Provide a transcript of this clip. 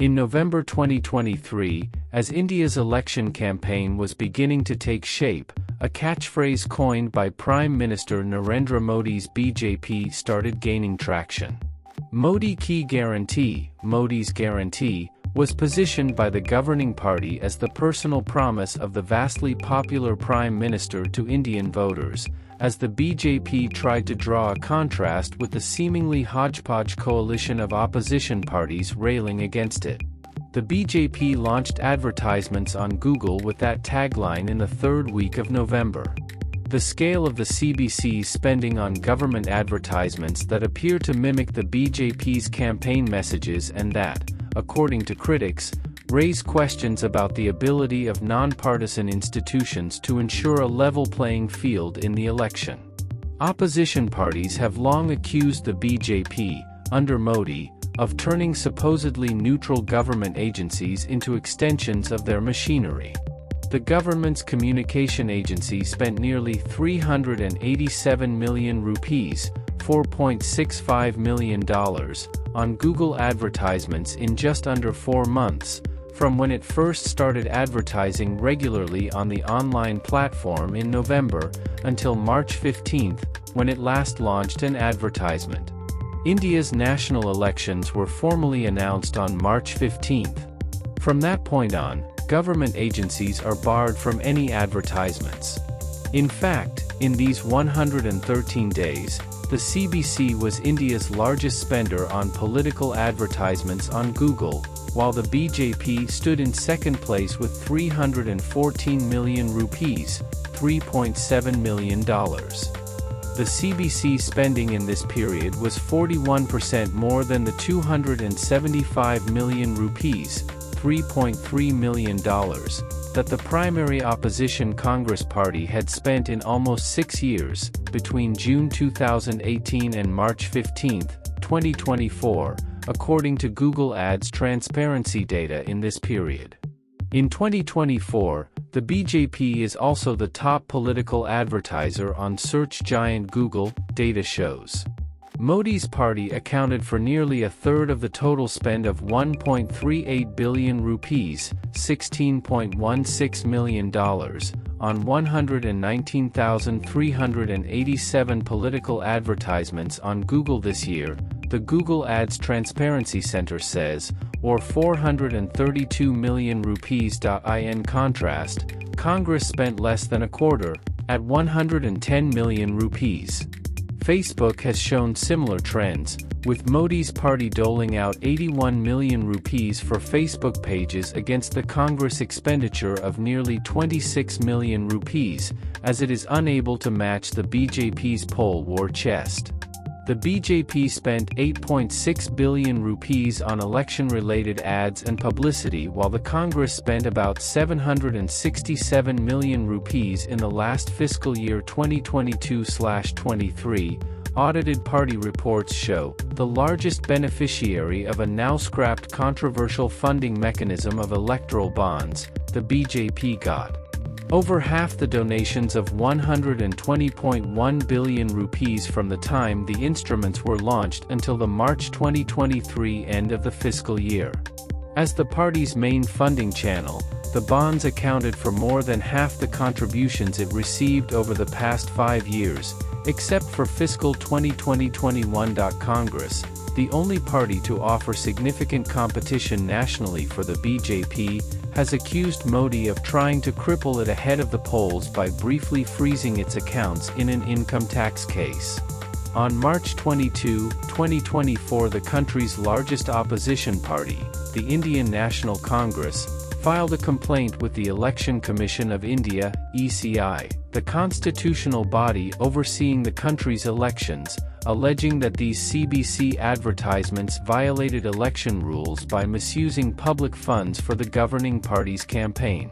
In November 2023, as India's election campaign was beginning to take shape, a catchphrase coined by Prime Minister Narendra Modi's BJP started gaining traction. Modi Ki Guarantee, Modi's guarantee, was positioned by the governing party as the personal promise of the vastly popular Prime Minister to Indian voters, as the BJP tried to draw a contrast with the seemingly hodgepodge coalition of opposition parties railing against it. The BJP launched advertisements on Google with that tagline in the third week of November. The scale of the CBC's spending on government advertisements that appear to mimic the BJP's campaign messages and that, according to critics, raise questions about the ability of nonpartisan institutions to ensure a level playing field in the election. Opposition parties have long accused the BJP, under Modi, of turning supposedly neutral government agencies into extensions of their machinery. The government's communication agency spent nearly 387 million rupees, $4.65 million, on Google advertisements in just under 4 months, from when it first started advertising regularly on the online platform in November, until March 15, when it last launched an advertisement. India's national elections were formally announced on March 15. From that point on, government agencies are barred from any advertisements. In fact, in these 113 days, the CBC was India's largest spender on political advertisements on Google, while the BJP stood in second place with 314 million rupees, $3.7 million. The CBC spending in this period was 41% more than the 275 million rupees, $3.3 million, that the primary opposition Congress Party had spent in almost 6 years, between June 2018 and March 15, 2024, according to Google Ads transparency data in this period. In 2024, the BJP is also the top political advertiser on search giant Google, data shows. Modi's party accounted for nearly a third of the total spend of 1.38 billion rupees, $16.16 million, on 119,387 political advertisements on Google this year, the Google Ads Transparency Center says, or 432 million rupees. In contrast, Congress spent less than a quarter, at 110 million rupees. Facebook has shown similar trends, with Modi's party doling out 81 million rupees for Facebook pages against the Congress expenditure of nearly 26 million rupees, as it is unable to match the BJP's poll war chest. The BJP spent 8.6 billion rupees on election-related ads and publicity, while the Congress spent about 767 million rupees in the last fiscal year 2022/23. Audited party reports show the largest beneficiary of a now-scrapped controversial funding mechanism of electoral bonds, the BJP got over half the donations of 120.1 billion rupees from the time the instruments were launched until the March 2023 end of the fiscal year. As the party's main funding channel, the bonds accounted for more than half the contributions it received over the past 5 years, except for fiscal 2020-21. Congress, the only party to offer significant competition nationally for the BJP, has accused Modi of trying to cripple it ahead of the polls by briefly freezing its accounts in an income tax case. On March 22, 2024, the country's largest opposition party, the Indian National Congress, filed a complaint with the Election Commission of India, ECI, the constitutional body overseeing the country's elections, alleging that these CBC advertisements violated election rules by misusing public funds for the governing party's campaign.